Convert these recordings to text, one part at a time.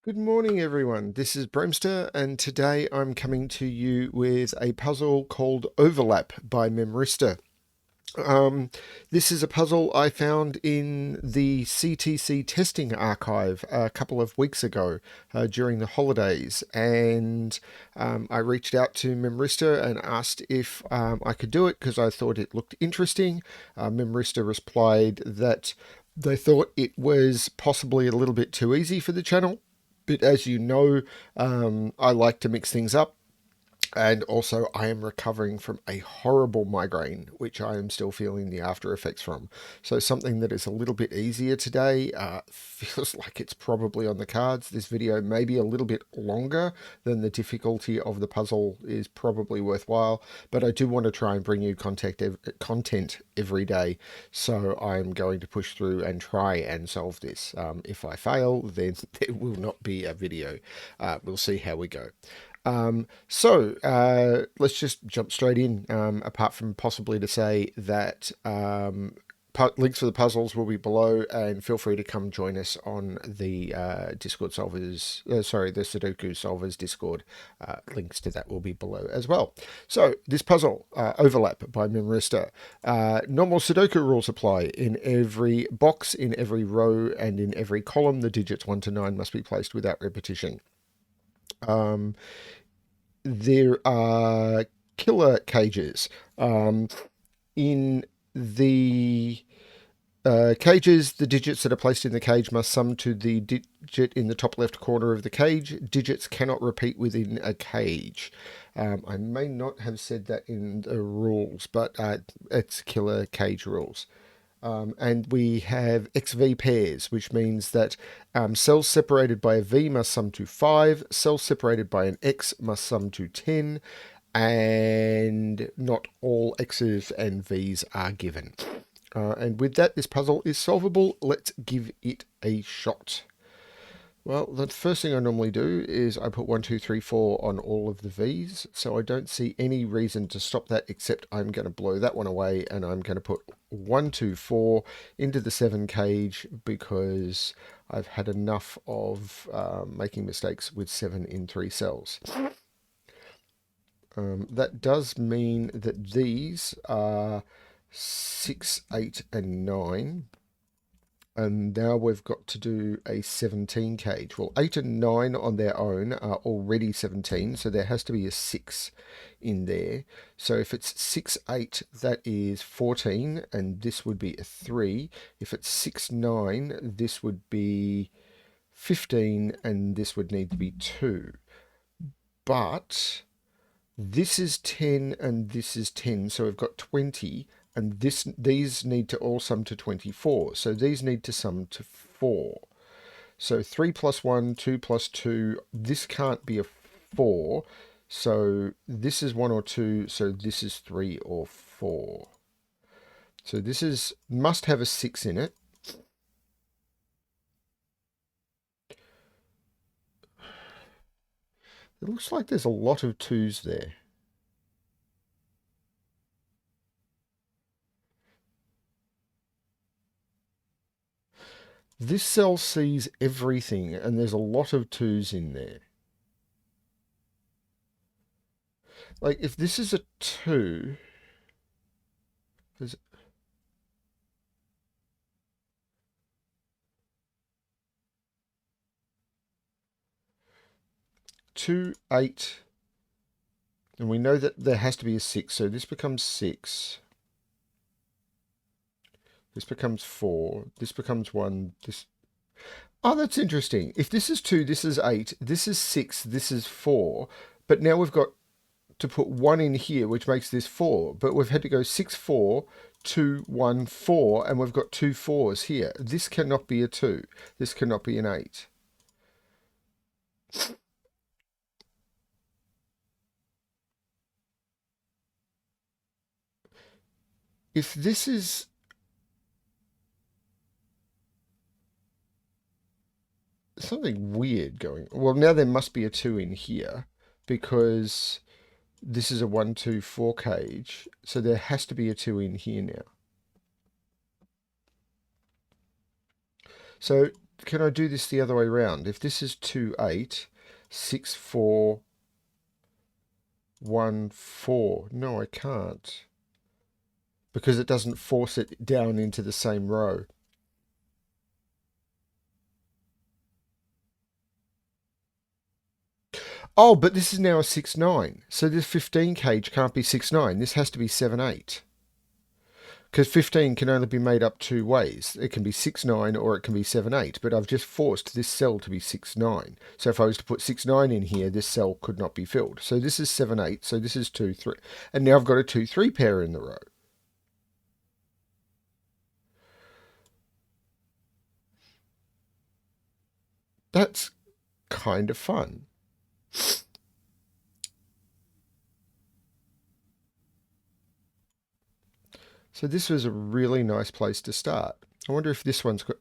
Good morning, everyone. This is Bremster, and today I'm coming to you with a puzzle called Overlap by Memeristor. Um, this is a puzzle I found in the CTC testing archive a couple of weeks ago during the holidays, and I reached out to Memeristor and asked if I could do it because I thought it looked interesting. Memeristor replied that they thought it was possibly a little bit too easy for the channel. But as you know, I like to mix things up. And also, I am recovering from a horrible migraine, which I am still feeling the after effects from. So, something that is a little bit easier today feels like it's probably on the cards. This video may be a little bit longer than the difficulty of the puzzle is probably worthwhile, but I do want to try and bring you content every day. So, I'm going to push through and try and solve this. If I fail, then there will not be a video. We'll see how we go. Let's just jump straight in. Apart from possibly to say that links for the puzzles will be below, and feel free to come join us on the Discord solvers. The Sudoku solvers Discord. Links to that will be below as well. So this puzzle, Overlap by Memeristor. Normal Sudoku rules apply. In every box, in every row, and in every column, the digits 1 to 9 must be placed without repetition. There are killer cages. In the cages, the digits that are placed in the cage must sum to the digit in the top left corner of the cage. Digits cannot repeat within a cage. I may not have said that in the rules, but it's killer cage rules. And we have XV pairs, which means that cells separated by a V must sum to 5, cells separated by an X must sum to 10, and not all X's and V's are given. And with that, this puzzle is solvable. Let's give it a shot. Well, the first thing I normally do is I put 1, 2, 3, 4 on all of the V's, so I don't see any reason to stop that except I'm going to blow that one away and I'm going to put 1, 2, 4 into the 7 cage because I've had enough of making mistakes with 7 in 3 cells. That does mean that these are 6, 8, and 9. And now we've got to do a 17 cage. Well, 8 and 9 on their own are already 17, so there has to be a 6 in there. So if it's 6, 8, that is 14, and this would be a 3. If it's 6, 9, this would be 15, and this would need to be 2. But this is 10 and this is 10, so we've got 20, and these need to all sum to 24, so these need to sum to 4. So 3 plus 1, 2 plus 2, this can't be a 4, so this is 1 or 2, so this is 3 or 4. So this must have a 6 in it. It looks like there's a lot of 2's there. This cell sees everything, and there's a lot of 2's in there. Like, if this is a 2, there's 2, 8, and we know that there has to be a 6, so this becomes 6. This becomes 4. This becomes 1. This. Oh, that's interesting. If this is 2, this is 8. This is 6. This is 4. But now we've got to put 1 in here, which makes this 4. But we've had to go 6, 4, 2, 1, 4, and we've got 2 4's here. This cannot be a 2. This cannot be an 8. If this is something weird going. Well, now there must be a 2 in here because this is a 1, 2, 4 cage. So there has to be a 2 in here now. So can I do this the other way around? If this is 2, 8, 6, 4, 1, 4. No, I can't. Because it doesn't force it down into the same row. Oh, but this is now a 6, 9. So this 15 cage can't be 6, 9. This has to be 7, 8. Because 15 can only be made up two ways. It can be 6, 9 or it can be 7, 8. But I've just forced this cell to be 6, 9. So if I was to put 6, 9 in here, this cell could not be filled. So this is 7, 8. So this is 2, 3. And now I've got a 2, 3 pair in the row. That's kind of fun. So this was a really nice place to start. I wonder if this one's got...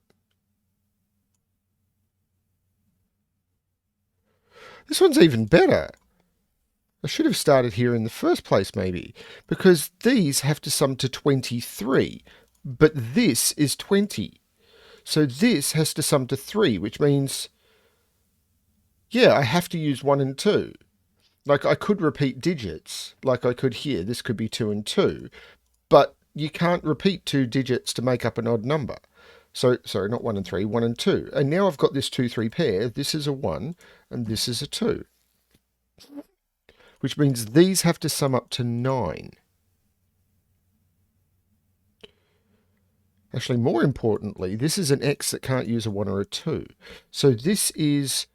This one's even better. I should have started here in the first place, maybe, because these have to sum to 23, but this is 20. So this has to sum to 3, which means, yeah, I have to use 1 and 2. Like, I could repeat digits, like I could here. This could be 2 and 2, but you can't repeat 2 digits to make up an odd number. So, sorry, not 1 and 3, 1 and 2. And now I've got this 2, 3 pair. This is a 1, and this is a 2. Which means these have to sum up to 9. Actually, more importantly, this is an x that can't use a 1 or a 2. So this is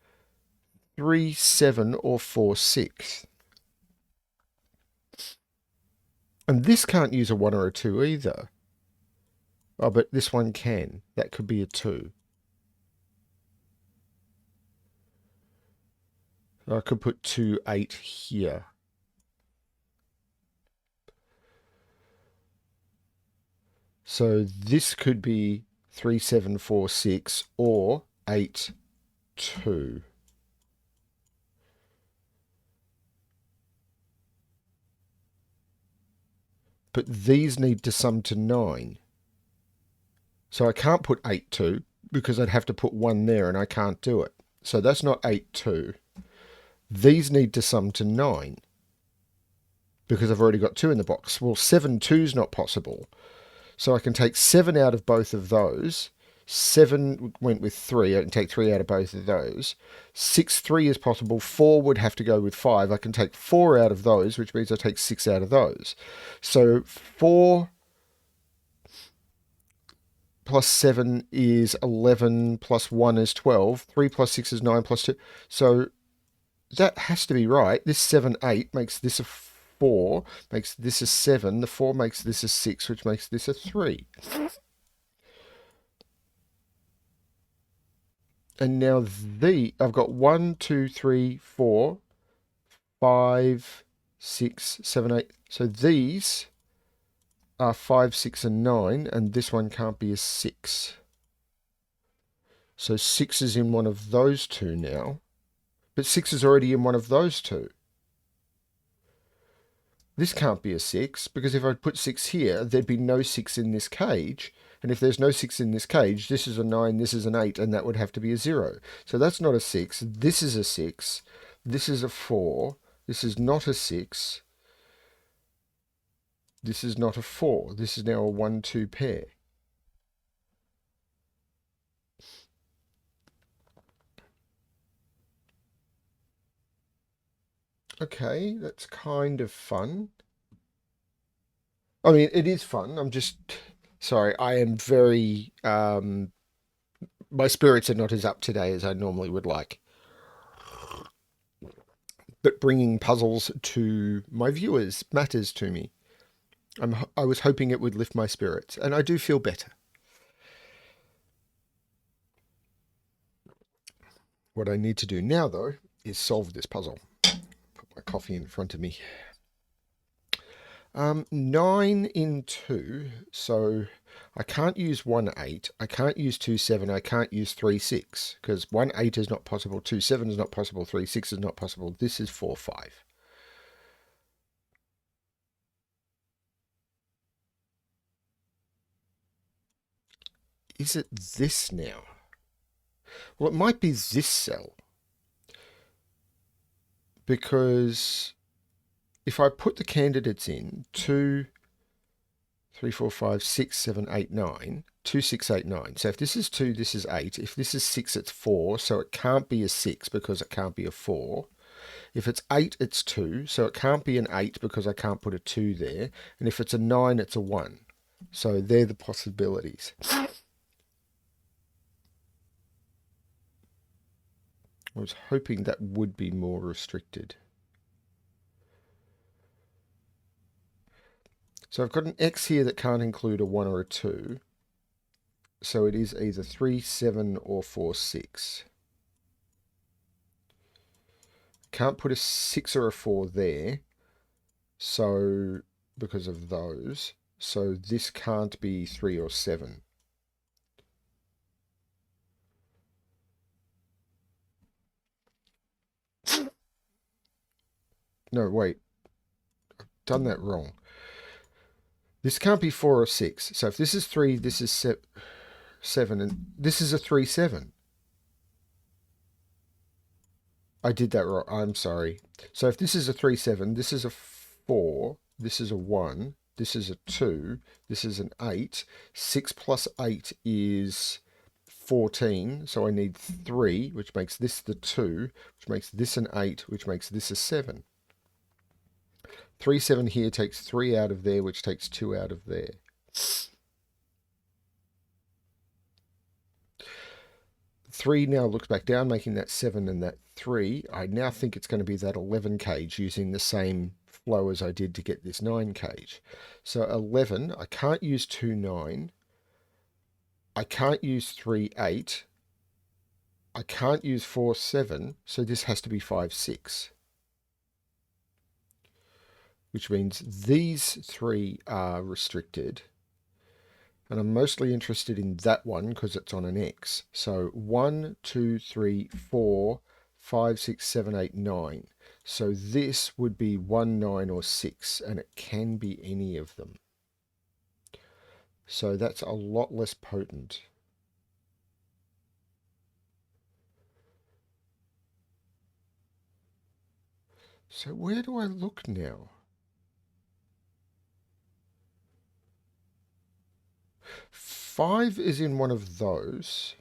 3, 7, or 4, 6. And this can't use a 1 or a 2 either. Oh, but this one can. That could be a 2. I could put 2, 8 here. So this could be 3, 7, 4, 6 or 8, 2. But these need to sum to 9. So I can't put 8, 2 because I'd have to put 1 there and I can't do it. So that's not 8, 2. These need to sum to 9 because I've already got 2 in the box. Well, 7, 2 is not possible. So I can take 7 out of both of those. 7 went with 3. I can take 3 out of both of those. 6, 3 is possible. 4 would have to go with 5. I can take 4 out of those, which means I take 6 out of those. So 4 plus 7 is 11, plus 1 is 12. 3 plus 6 is 9, plus 2. So that has to be right. This 7, 8 makes this a 4, makes this a 7. The 4 makes this a 6, which makes this a 3. And now I've got 1, 2, 3, 4, 5, 6, 7, 8. So these are 5, 6, and 9, and this one can't be a 6. So 6 is in one of those two now. But 6 is already in one of those two. This can't be a 6, because if I put 6 here, there'd be no 6 in this cage. And if there's no 6 in this cage, this is a 9, this is an 8, and that would have to be a 0. So that's not a 6. This is a 6. This is a 4. This is not a 6. This is not a 4. This is now a 1, 2 pair. Okay, that's kind of fun. I mean, it is fun. I'm just... Sorry, I am very... my spirits are not as up today as I normally would like. But bringing puzzles to my viewers matters to me. I was hoping it would lift my spirits, and I do feel better. What I need to do now, though, is solve this puzzle. Put my coffee in front of me. 9 in 2, so I can't use 1, 8. I can't use 2, 7. I can't use 3, 6, because 1, 8 is not possible, 2, 7 is not possible, 3, 6 is not possible. This is 4, 5. Is it this now? Well, it might be this cell because if I put the candidates in 2, 3, 4, 5, 6, 7, 8, 9, 2, 6, 8, 9. So if this is 2, this is 8. If this is 6, it's 4. So it can't be a 6 because it can't be a 4. If it's 8, it's 2. So it can't be an 8 because I can't put a 2 there. And if it's a 9, it's a 1. So they're the possibilities. I was hoping that would be more restricted. So I've got an X here that can't include a 1 or a 2. So it is either 3, 7 or 4, 6. Can't put a 6 or a 4 there. So because of those. So this can't be 3 or 7. No, wait. Done that wrong. This can't be 4 or 6. So if this is 3, this is 7, and this is a 3, 7. I did that wrong. I'm sorry. So if this is a 3, 7, this is a 4, this is a 1, this is a 2, this is an 8. 6 plus 8 is 14, so I need 3, which makes this the 2, which makes this an 8, which makes this a 7. 3, 7 here takes 3 out of there, which takes 2 out of there. 3 now looks back down, making that 7 and that 3. I now think it's going to be that 11 cage using the same flow as I did to get this 9 cage. So 11, I can't use 2, 9. I can't use 3, 8. I can't use 4, 7. So this has to be 5, 6. Which means these 3 are restricted. And I'm mostly interested in that one because it's on an X. So 1, 2, 3, 4, 5, 6, 7, 8, 9. So this would be 1, 9, or 6, and it can be any of them. So that's a lot less potent. So where do I look now? 5 is in one of those.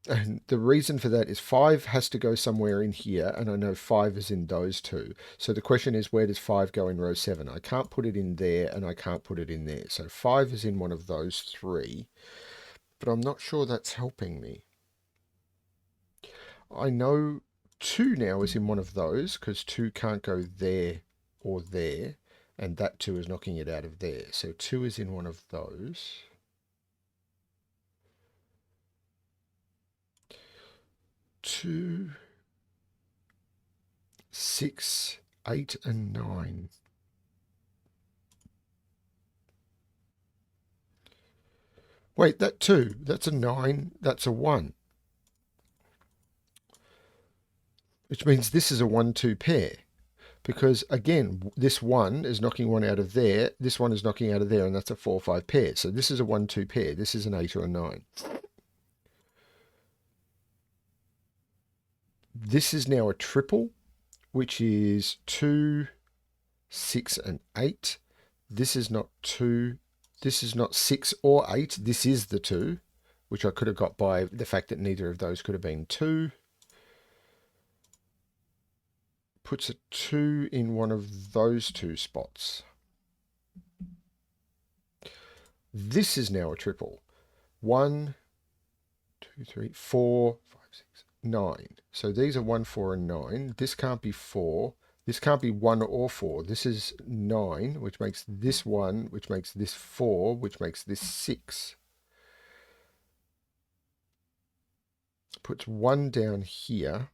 And the reason for that is 5 has to go somewhere in here, and I know 5 is in those two. So the question is, where does 5 go in row 7? I can't put it in there, and I can't put it in there. So 5 is in one of those 3, but I'm not sure that's helping me. I know 2 now is in one of those, because 2 can't go there or there, and that 2 is knocking it out of there. So 2 is in one of those. 2, 6, 8, and 9. Wait, that 2, that's a 9, that's a 1. Which means this is a 1-2 pair. Because again, this 1 is knocking 1 out of there, this 1 is knocking out of there, and that's a 4-5 pair. So this is a 1-2 pair. This is an 8 or a 9. This is now a triple, which is 2, 6, and 8. This is not 2. This is not 6 or 8. This is the 2, which I could have got by the fact that neither of those could have been 2. Puts a 2 in one of those 2 spots. This is now a triple. 1, 2, 3, 4, 5, 6, 9. So these are 1, 4, and 9. This can't be 4. This can't be 1 or 4. This is 9, which makes this 1, which makes this 4, which makes this 6. Puts 1 down here.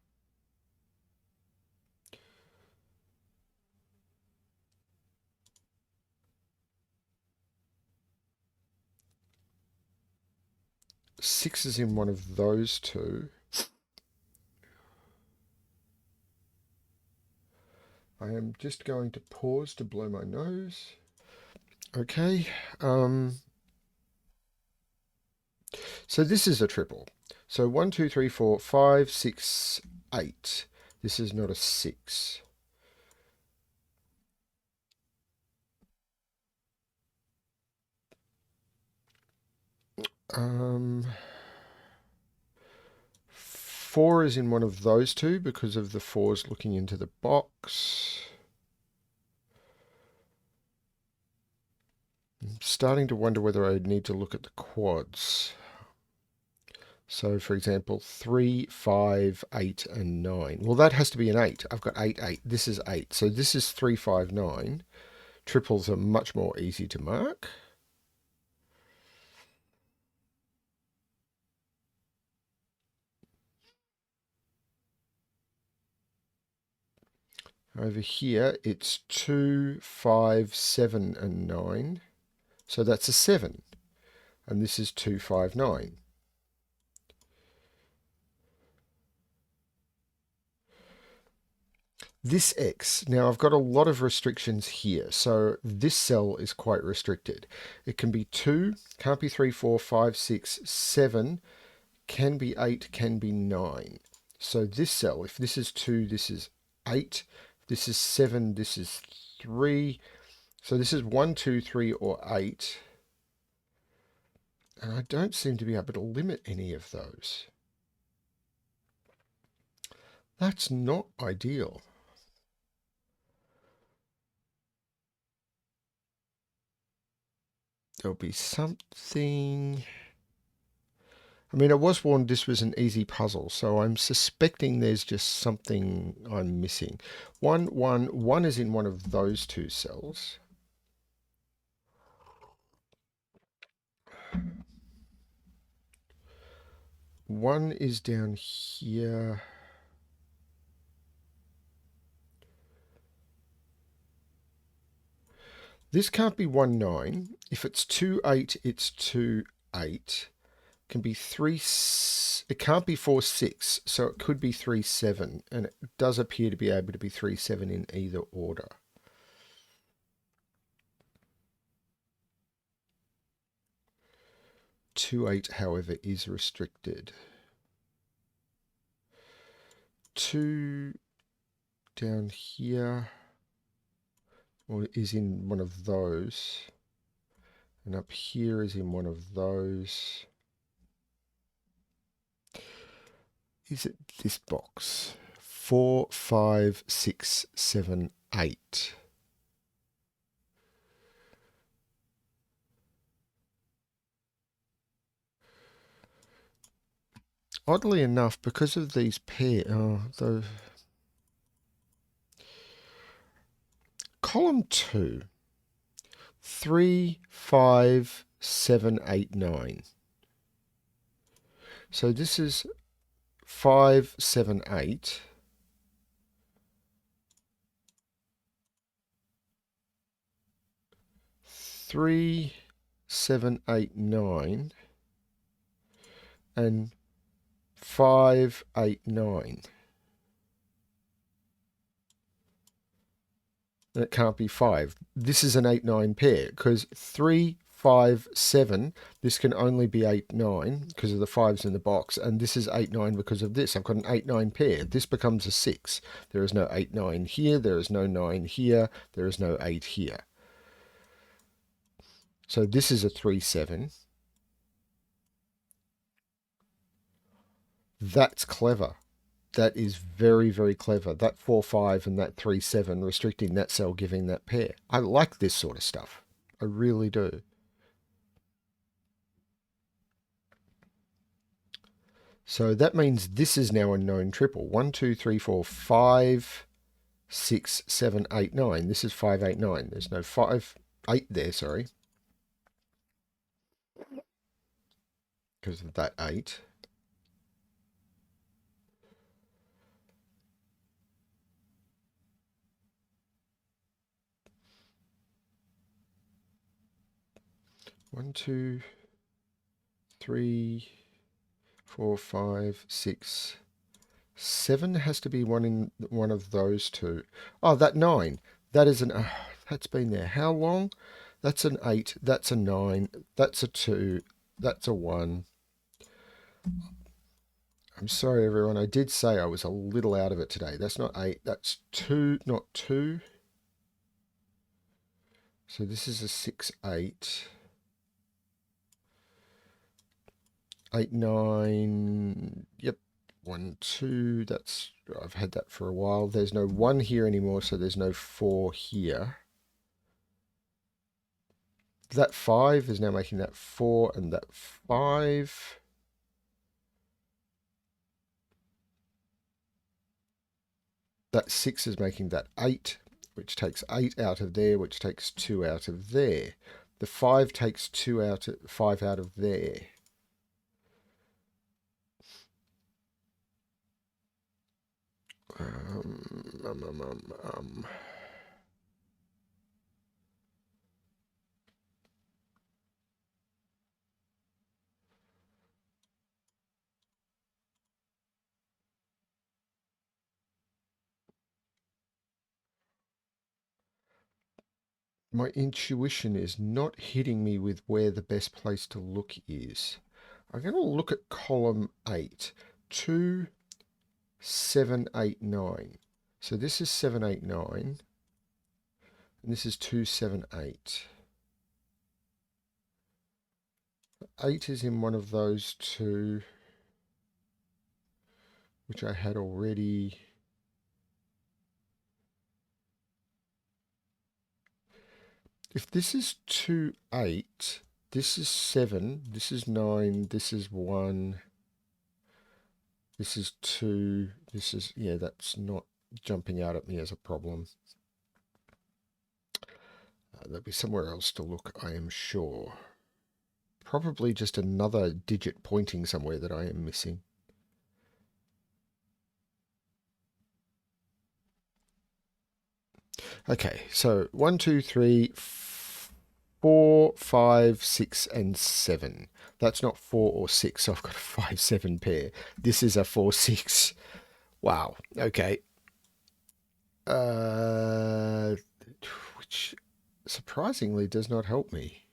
Six is in one of those 2. I am just going to pause to blow my nose. Okay. So this is a triple. So 1, 2, 3, 4, 5, 6, 8. This is not a 6. Um, 4 is in one of those two because of the 4s looking into the box. I'm starting to wonder whether I need to look at the quads. So, for example, 3, 5, 8, and 9. Well, that has to be an 8. I've got 8, 8. This is 8. So this is 3, 5, 9. Triples are much more easy to mark. Over here, it's 2, 5, 7, and 9. So that's a 7. And this is 2, 5, 9. This X, now I've got a lot of restrictions here, so this cell is quite restricted. It can be 2, can't be 3, 4, 5, 6, 7, can be 8, can be 9. So this cell, if this is 2, this is 8, this is 7, this is 3. So this is 1, 2, 3, or 8. And I don't seem to be able to limit any of those. That's not ideal. There'll be something. I mean, I was warned this was an easy puzzle, so I'm suspecting there's just something I'm missing. 1, 1, 1 is in one of those two cells. One is down here. This can't be 1, 9. If it's 2, 8, it's 2, 8. Can be 3, it can't be 4, 6, so it could be 3, 7, and it does appear to be able to be 3, 7 in either order. Two, 8, however, is restricted. 2 down here, or is in one of those, and up here is in one of those. Is it this box? 4, 5, 6, 7, 8. Oddly enough, because of these pairs, column 2, 3, 5, 7, 8, 9. So this is 5, 7, 8. Three, 7, 8, 9, and 5, 8, 9. And it can't be 5. This is an 8, 9 pair because 3, 5, 7, this can only be 8, 9 because of the 5s in the box, and this is 8, 9 because of this. I've got an 8, 9 pair. This becomes a 6. There is no 8, 9 here. There is no 9 here. There is no 8 here. So this is a 3, 7. That's clever. That is very, very clever. That 4, 5 and that 3, 7 restricting that cell, giving that pair. I like this sort of stuff. I really do. So that means this is now a known triple. 1, 2, 3, 4, 5, 6, 7, 8, 9. This is 5, 8, 9. There's no 5, 8 there, sorry. Because of that 8. One, 2, 3, 4, 5, 6, 7 has to be one in one of those two. Oh, that 9. That is an. That's been there. How long? That's an 8. That's a 9. That's a 2. That's a 1. I'm sorry, everyone. I did say I was a little out of it today. That's not 8. That's 2, not 2. So this is a 6, 8. 8, 9. Yep. 1, 2. That's, I've had that for a while. There's no 1 here anymore, so there's no 4 here. That 5 is now making that 4 and that 5. That 6 is making that 8, which takes 8 out of there, which takes 2 out of there. The 5 takes 5 out of there. Um, um, um, um, um. My intuition is not hitting me with where the best place to look is. I'm going to look at column 8. 2, 7, 8, 9. So this is 7, 8, 9. And this is 2, 7, 8. 8 is in one of those two, which I had already. If this is 2, 8, this is 7, this is 9, this is 1, this is 2, this is, yeah, that's not jumping out at me as a problem. There'll be somewhere else to look, I am sure. Probably just another digit pointing somewhere that I am missing. Okay, so 1, 2, 3, 4, 5, 6, and 7. That's not 4 or 6, so I've got a 5, 7 pair. This is a 4, 6. Wow, okay. Which surprisingly does not help me.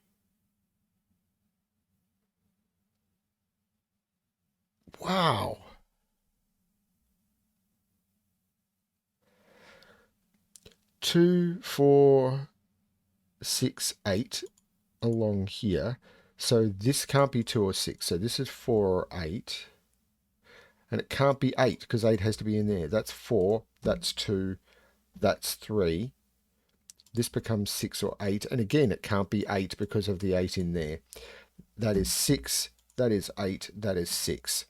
Wow. 2, 4, 6, 8 along here. So this can't be 2 or 6. So this is 4 or 8. And it can't be 8 because 8 has to be in there. That's 4. That's 2. That's 3. This becomes 6 or 8. And again, it can't be 8 because of the 8 in there. That is 6. That is 8. That is 6.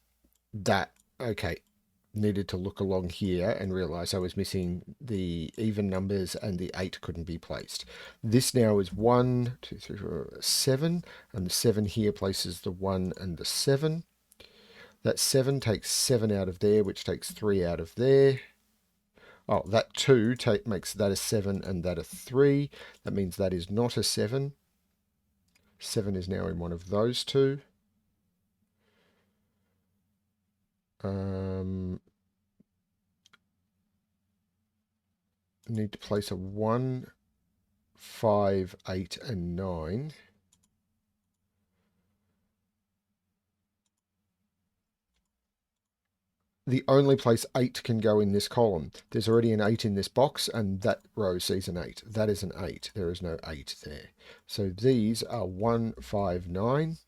That, okay. Needed to look along here and realize I was missing the even numbers and the 8 couldn't be placed. This now is 1, 2, 3, 4, 7, and the 7 here places the 1 and the 7. That 7 takes 7 out of there, which takes 3 out of there. Oh, that 2 makes that a 7 and that a 3. That means that is not a 7. 7 is now in one of those two. Need to place a 1, 5, 8, and 9. The only place 8 can go in this column. There's already an 8 in this box, and that row sees an 8. That is an 8. There is no 8 there. So these are 1, 5, 9.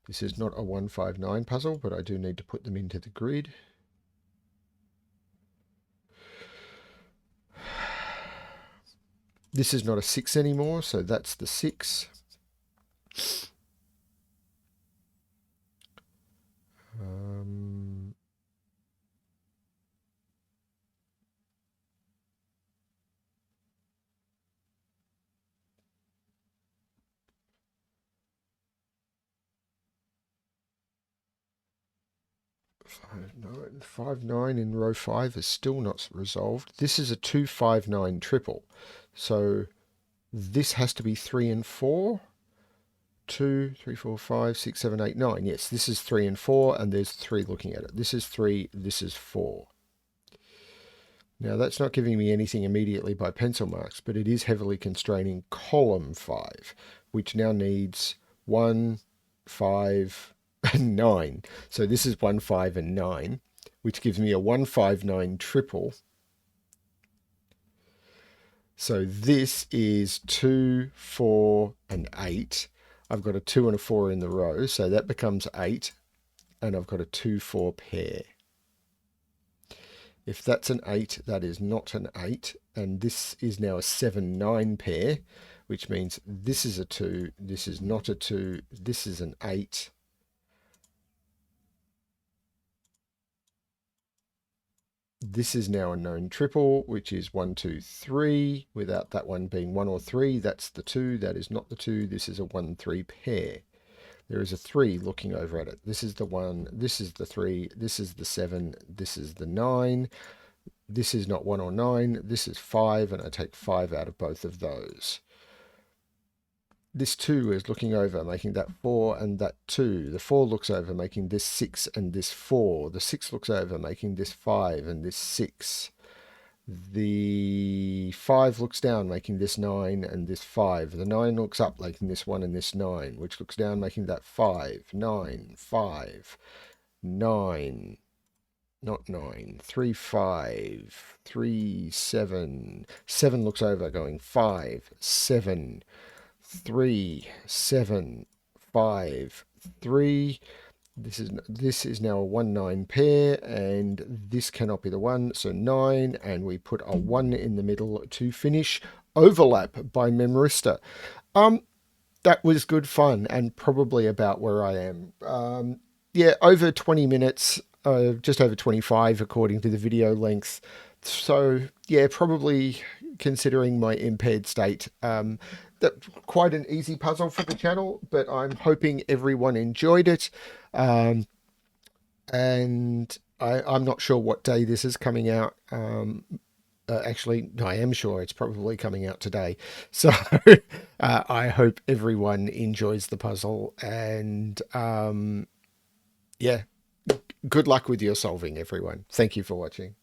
This is not a 1, 5, 9 puzzle, but I do need to put them into the grid. This is not a 6 anymore, so that's the 6. 5, 9. 5, 9 in row 5 is still not resolved. This is a 2, 5, 9 triple. So this has to be 3 and 4. 2, 3, 4, 5, 6, 7, 8, 9. Yes, this is 3 and 4, and there's 3 looking at it. This is 3, this is 4. Now, that's not giving me anything immediately by pencil marks, but it is heavily constraining column 5, which now needs 1, 5, and 9. So this is 1, 5, and 9, which gives me a 1, 5, 9 triple. So this is 2, 4, and 8. I've got a 2 and a 4 in the row, so that becomes 8, and I've got a 2, 4 pair. If that's an 8, that is not an 8, and this is now a 7, 9 pair, which means this is a 2, this is not a 2, this is an 8. This is now a known triple, which is 1, 2, 3, without that one being 1 or 3. That's the 2, that is not the 2. This is a 1, 3 pair. There is a 3 looking over at it. This is the 1, this is the 3, this is the 7, this is the 9. This is not 1 or 9, this is 5, and I take 5 out of both of those. This 2 is looking over, making that 4 and that 2. The 4 looks over, making this 6 and this 4. The 6 looks over, making this 5 and this 6. The 5 looks down, making this 9 and this 5. The 9 looks up, making this 1 and this 9, which looks down, making that 5, 9, 5, 9, not 9, 3, 5, 3, 7. 7 looks over, going 5, 7, 3, 7, 5, 3. This is now a 1, 9 pair, and this cannot be the 1, so 9, and we put a 1 in the middle to finish Overlap by Memeristor. That was good fun, and probably about where I am. Yeah, over 20 minutes, just over 25 according to the video length. So yeah, probably considering my impaired state, that quite an easy puzzle for the channel, but I'm hoping everyone enjoyed it. And I'm not sure what day this is coming out. Actually, I am sure it's probably coming out today. So I hope everyone enjoys the puzzle, and yeah, good luck with your solving, everyone. Thank you for watching.